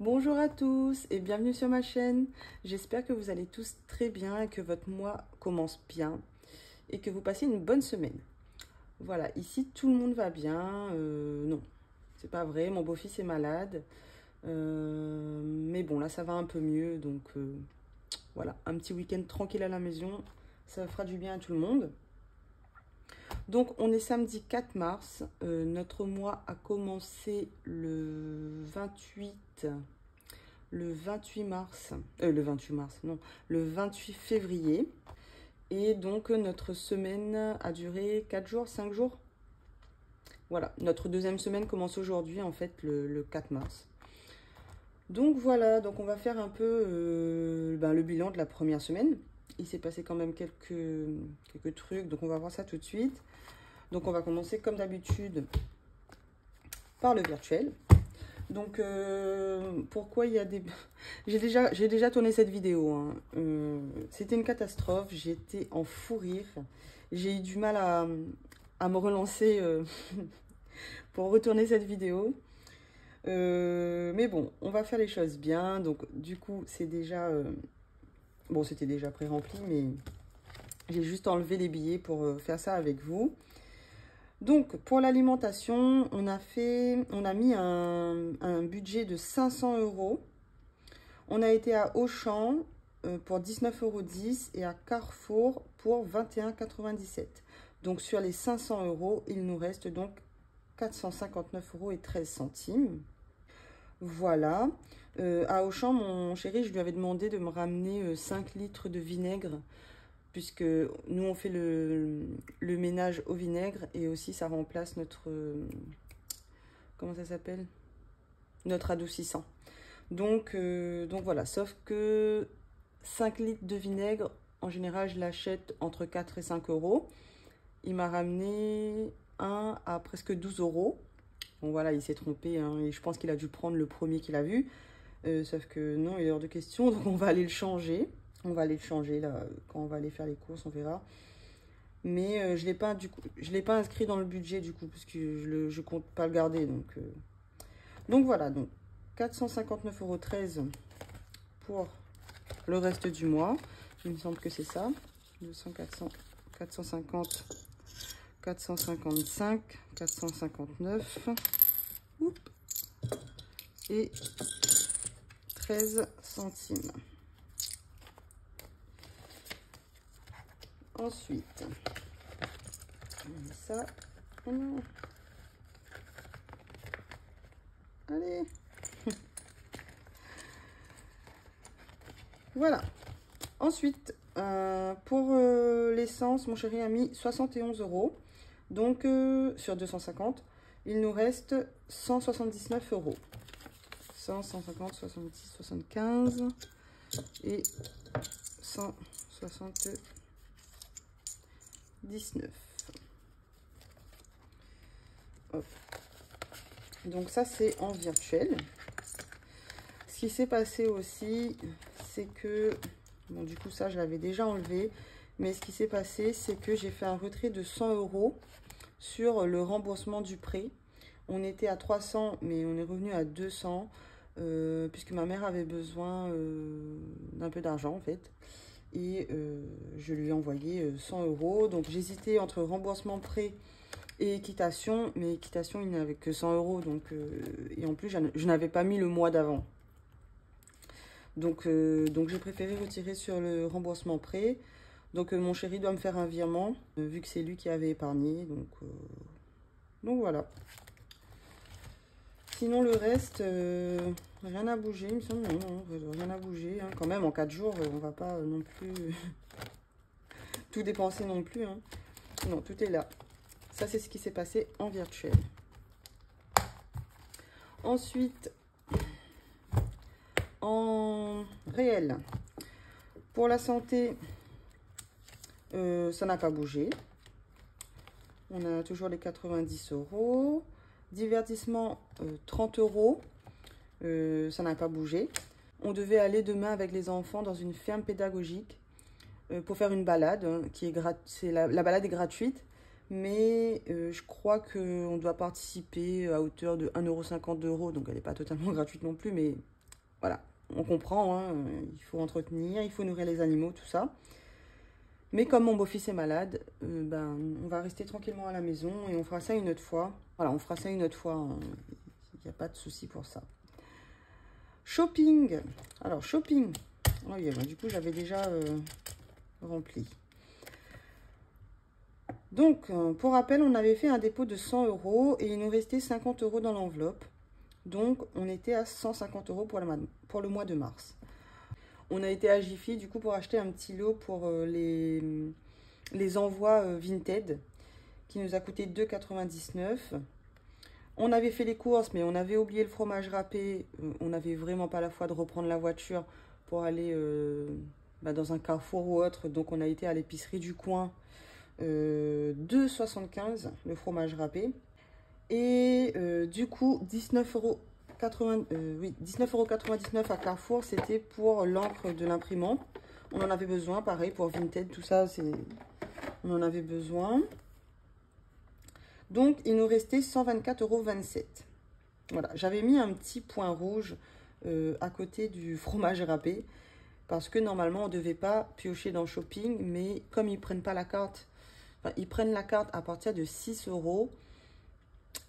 Bonjour à tous et bienvenue sur ma chaîne. J'espère que vous allez tous très bien et que votre mois commence bien et que vous passez une bonne semaine. Voilà, ici tout le monde va bien. Non, c'est pas vrai, mon beau-fils est malade. Mais bon, là ça va un peu mieux. Donc voilà, un petit week-end tranquille à la maison, ça fera du bien à tout le monde. Donc on est samedi 4 mars. Notre mois a commencé le 28 mars, le 28 février. Et donc notre semaine a duré 4 jours, 5 jours. Voilà, notre deuxième semaine commence aujourd'hui, en fait, le 4 mars. Donc voilà, donc on va faire un peu le bilan de la première semaine. Il s'est passé quand même quelques trucs, donc on va voir ça tout de suite. Donc on va commencer comme d'habitude par le virtuel. Donc, pourquoi il y a des... J'ai déjà tourné cette vidéo. Hein. C'était une catastrophe. J'étais en fou rire. J'ai eu du mal à me relancer pour retourner cette vidéo. Mais bon, on va faire les choses bien. Donc, du coup, c'est déjà... Bon, c'était déjà pré-rempli, mais j'ai juste enlevé les billets pour faire ça avec vous. Donc, pour l'alimentation, on a mis un budget de 500 €. On a été à Auchan pour 19,10 € et à Carrefour pour 21,97 €. Donc, sur les 500 €, il nous reste donc 459,13 €. Voilà. À Auchan, mon chéri, je lui avais demandé de me ramener 5 litres de vinaigre, puisque nous on fait le ménage au vinaigre et aussi ça remplace notre comment ça s'appelle, notre adoucissant. Donc voilà, sauf que 5 litres de vinaigre en général je l'achète entre 4 et 5 €. Il m'a ramené un à presque 12 €. Bon voilà, il s'est trompé hein, et je pense qu'il a dû prendre le premier qu'il a vu, sauf que non, il est hors de question. Donc on va aller le changer. On va aller le changer là, quand on va aller faire les courses, on verra. Mais je ne l'ai pas inscrit dans le budget du coup, parce que je compte pas le garder. Donc voilà, donc 459,13 € pour le reste du mois. Il me semble que c'est ça. 200, 400, 450, 455, 459. Oups, et 13 centimes. Ensuite, on met ça. Oh non. Allez. Voilà. Ensuite, pour l'essence, mon chéri a mis 71 €. Donc, sur 250, il nous reste 179 €. 100, 150, 70, 75 et 179. Hop. Donc ça c'est en virtuel. Ce qui s'est passé aussi, c'est que bon, du coup ça je l'avais déjà enlevé, mais ce qui s'est passé c'est que j'ai fait un retrait de 100 € sur le remboursement du prêt. On était à 300 mais on est revenu à 200 puisque ma mère avait besoin d'un peu d'argent en fait. Et je lui ai envoyé 100 €. Donc j'hésitais entre remboursement prêt et équitation, mais équitation il n'avait que 100 €. Donc, et en plus je n'avais pas mis le mois d'avant. Donc j'ai préféré retirer sur le remboursement prêt. Donc mon chéri doit me faire un virement, vu que c'est lui qui avait épargné. Donc voilà. Sinon le reste, rien à bouger, il me semble. Non, rien à bouger. Hein. Quand même, en 4 jours, on va pas non plus tout dépenser non plus. Hein. Non, tout est là. Ça, c'est ce qui s'est passé en virtuel. Ensuite, en réel, pour la santé, ça n'a pas bougé. On a toujours les 90 €. Divertissement, 30 €. Ça n'a pas bougé. On devait aller demain avec les enfants dans une ferme pédagogique pour faire une balade. Hein, la balade est gratuite, mais je crois qu'on doit participer à hauteur de 1,50 €. Donc elle n'est pas totalement gratuite non plus, mais voilà, on comprend, hein, il faut entretenir, il faut nourrir les animaux, tout ça. Mais comme mon beau-fils est malade, ben, on va rester tranquillement à la maison et on fera ça une autre fois. Voilà, on fera ça une autre fois, hein. Il n'y a pas de souci pour ça. Shopping. Alors, shopping. Oh, yeah, ben, du coup, j'avais déjà rempli. Donc, pour rappel, on avait fait un dépôt de 100 € et il nous restait 50 € dans l'enveloppe. Donc, on était à 150 € pour le mois de mars. On a été à Jiffy, du coup, pour acheter un petit lot pour les envois Vinted, qui nous a coûté 2,99 €. On avait fait les courses, mais on avait oublié le fromage râpé. On n'avait vraiment pas la foi de reprendre la voiture pour aller dans un Carrefour ou autre. Donc, on a été à l'épicerie du coin, 2,75 € le fromage râpé. Et du coup, 19,99 € à Carrefour, c'était pour l'encre de l'imprimante. On en avait besoin, pareil, pour Vinted, tout ça, on en avait besoin. Donc, il nous restait 124,27 €. Voilà, j'avais mis un petit point rouge à côté du fromage râpé, parce que normalement, on ne devait pas piocher dans Shopping, mais comme ils ne prennent pas la carte, enfin, ils prennent la carte à partir de 6 €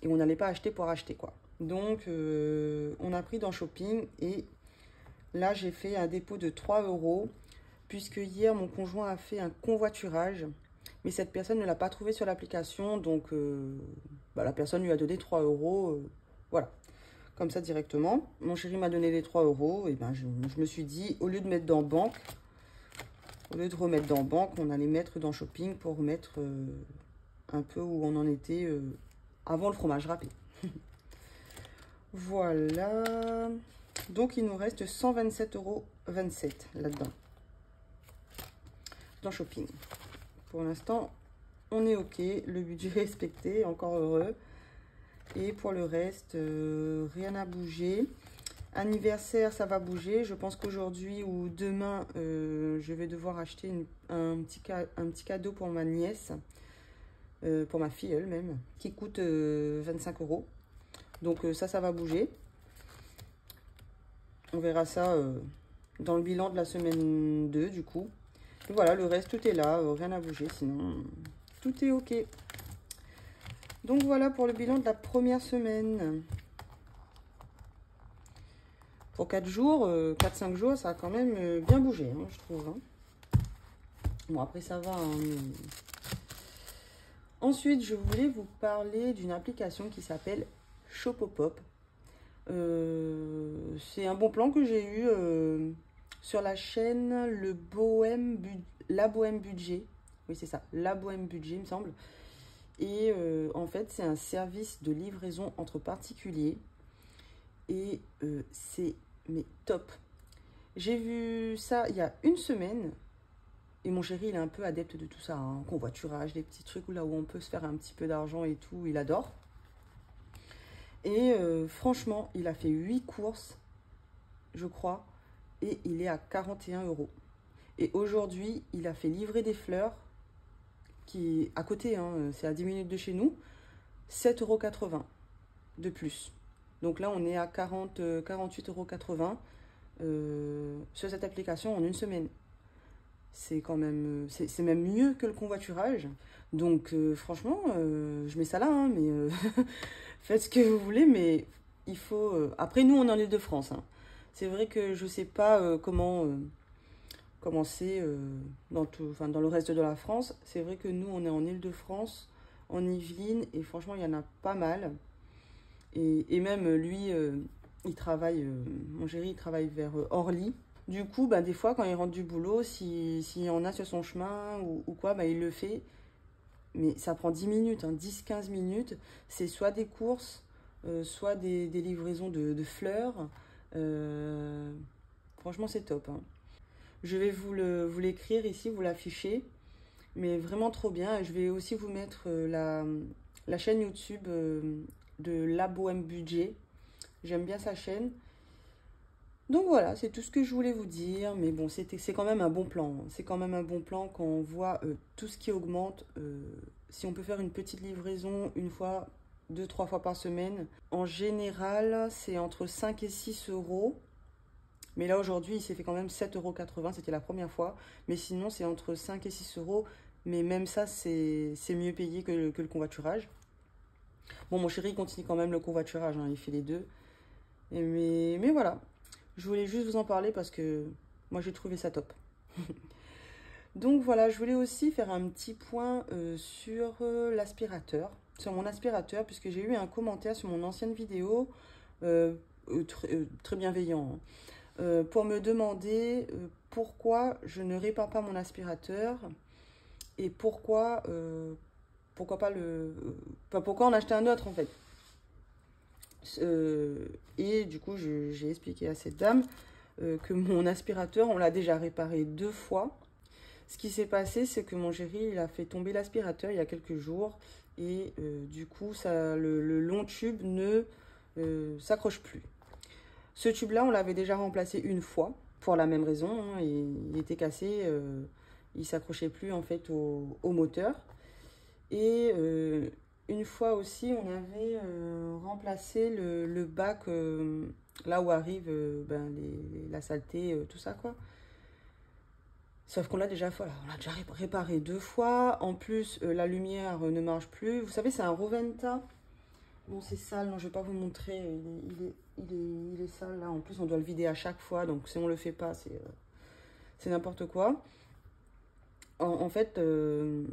et on n'allait pas acheter pour acheter, quoi. Donc, on a pris dans Shopping et là, j'ai fait un dépôt de 3 €, puisque hier, mon conjoint a fait un convoiturage, mais cette personne ne l'a pas trouvé sur l'application, donc la personne lui a donné 3 €, voilà, comme ça directement. Mon chéri m'a donné les 3 €, et ben je me suis dit, au lieu de mettre dans banque, au lieu de remettre dans banque, on allait mettre dans Shopping pour remettre un peu où on en était avant le fromage râpé. Voilà. Donc, il nous reste 127,27 € là-dedans. Dans Shopping. Pour l'instant, on est OK. Le budget est respecté. Encore heureux. Et pour le reste, rien à bouger. Anniversaire, ça va bouger. Je pense qu'aujourd'hui ou demain, je vais devoir acheter un petit cadeau pour ma nièce. Pour ma filleule même. Qui coûte 25 €. Donc ça va bouger. On verra ça dans le bilan de la semaine 2 du coup. Et voilà, le reste, tout est là. Rien à bouger, sinon tout est OK. Donc voilà pour le bilan de la première semaine. Pour 4 jours, 4-5 jours, ça a quand même bien bougé, hein, je trouve. Hein. Bon, après ça va. Hein, mais... Ensuite, je voulais vous parler d'une application qui s'appelle Shopopop. C'est un bon plan que j'ai eu sur la chaîne La Bohème Budget. Oui, c'est ça, La Bohème Budget, il me semble. Et en fait, c'est un service de livraison entre particuliers. Et c'est top. J'ai vu ça il y a une semaine. Et mon chéri, il est un peu adepte de tout ça. Hein, convoiturage, des petits trucs là où on peut se faire un petit peu d'argent et tout. Il adore. Et franchement, il a fait 8 courses, je crois, et il est à 41 €. Et aujourd'hui, il a fait livrer des fleurs, qui est à côté, hein, c'est à 10 minutes de chez nous, 7,80 € de plus. Donc là, on est à 48,80 € sur cette application en une semaine. C'est quand même, c'est même mieux que le convoiturage. Donc franchement, je mets ça là, hein, mais faites ce que vous voulez, mais il faut... Après, nous, on est en Île-de-France. Hein. C'est vrai que je ne sais pas comment c'est dans le reste de la France. C'est vrai que nous, on est en Île-de-France, en Yvelines, et franchement, il y en a pas mal. Et même lui, il travaille, mon chéri, il travaille vers Orly. Du coup, bah, des fois, quand il rentre du boulot, s'il y en a sur son chemin ou quoi, bah, il le fait. Mais ça prend 10 minutes, hein, 10-15 minutes. C'est soit des courses, soit des livraisons de fleurs. Franchement, c'est top. Hein. Je vais vous l'écrire ici, vous l'afficher. Mais vraiment trop bien. Et je vais aussi vous mettre la chaîne YouTube de La Bohème Budget. J'aime bien sa chaîne. Donc voilà, c'est tout ce que je voulais vous dire. Mais bon, c'est quand même un bon plan. C'est quand même un bon plan quand on voit tout ce qui augmente. Si on peut faire une petite livraison une fois, 2-3 fois par semaine. En général, c'est entre 5 et 6 €. Mais là, aujourd'hui, il s'est fait quand même 7,80 €. C'était la première fois. Mais sinon, c'est entre 5 et 6 euros. Mais même ça, c'est mieux payé que le covoiturage. Bon, mon chéri, il continue quand même le covoiturage, hein, il fait les deux. Mais voilà, je voulais juste vous en parler parce que moi, j'ai trouvé ça top. Donc voilà, je voulais aussi faire un petit point sur l'aspirateur, sur mon aspirateur, puisque j'ai eu un commentaire sur mon ancienne vidéo, très bienveillant, hein, pour me demander pourquoi je ne répare pas mon aspirateur et pourquoi pas pourquoi en acheter un autre en fait. Et du coup, j'ai expliqué à cette dame que mon aspirateur, on l'a déjà réparé 2 fois. Ce qui s'est passé, c'est que mon chéri, il a fait tomber l'aspirateur il y a quelques jours. Et du coup, le long tube ne s'accroche plus. Ce tube-là, on l'avait déjà remplacé une fois, pour la même raison. Hein, il était cassé, il ne s'accrochait plus en fait au moteur. Et une fois aussi, on avait remplacé le bac, là où arrive la saleté, tout ça quoi. Sauf qu'on l'a déjà, voilà, on l'a déjà réparé 2 fois. En plus, la lumière ne marche plus. Vous savez, c'est un Roventa. Bon, c'est sale, non, je ne vais pas vous montrer. Il est sale là. En plus, on doit le vider à chaque fois. Donc, si on ne le fait pas, c'est n'importe quoi. En fait, je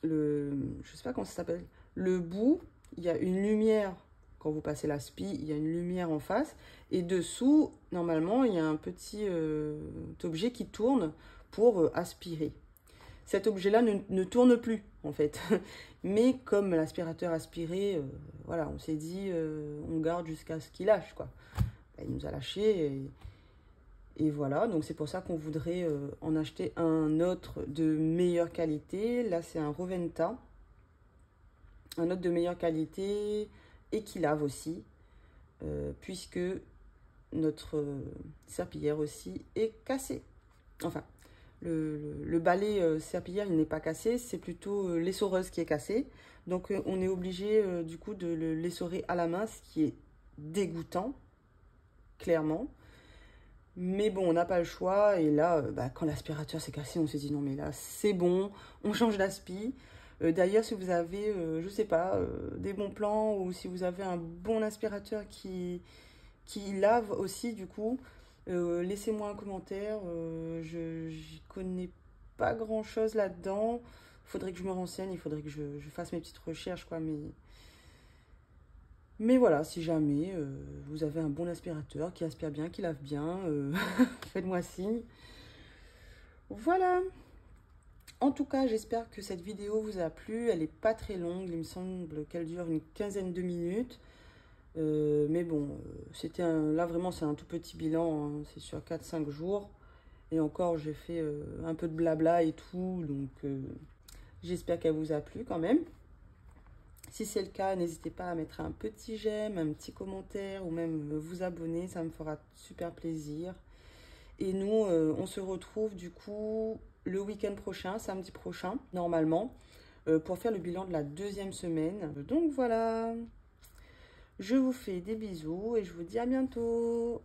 sais pas comment ça s'appelle. Le bout, il y a une lumière. Quand vous passez l'aspi, il y a une lumière en face. Et dessous, normalement, il y a un petit objet qui tourne pour aspirer. Cet objet-là ne tourne plus, en fait. Mais comme l'aspirateur aspiré, voilà, on s'est dit, on garde jusqu'à ce qu'il lâche, quoi. Il nous a lâché et voilà. Donc, c'est pour ça qu'on voudrait en acheter un autre de meilleure qualité. Là, c'est un Roventa. Un autre de meilleure qualité et qui lave aussi, puisque notre serpillière aussi est cassée. Enfin, le balai serpillière, il n'est pas cassé, c'est plutôt l'essoreuse qui est cassée. Donc, on est obligé du coup de l'essorer à la main, ce qui est dégoûtant, clairement. Mais bon, on n'a pas le choix. Et là, quand l'aspirateur s'est cassé, on s'est dit non mais là, c'est bon, on change d'aspi. D'ailleurs, si vous avez, je sais pas, des bons plans ou si vous avez un bon aspirateur qui lave aussi, du coup, laissez-moi un commentaire. Je n'y connais pas grand-chose là-dedans. Il faudrait que je me renseigne, il faudrait que je fasse mes petites recherches, quoi. Mais voilà, si jamais vous avez un bon aspirateur qui aspire bien, qui lave bien, faites-moi signe. Voilà. En tout cas, j'espère que cette vidéo vous a plu. Elle n'est pas très longue. Il me semble qu'elle dure une quinzaine de minutes. Mais bon, là vraiment, c'est un tout petit bilan. Hein. C'est sur 4-5 jours. Et encore, j'ai fait un peu de blabla et tout. Donc, j'espère qu'elle vous a plu quand même. Si c'est le cas, n'hésitez pas à mettre un petit j'aime, un petit commentaire ou même vous abonner. Ça me fera super plaisir. Et nous, on se retrouve du coup le week-end prochain, samedi prochain, normalement, pour faire le bilan de la 2e semaine. Donc voilà, je vous fais des bisous et je vous dis à bientôt.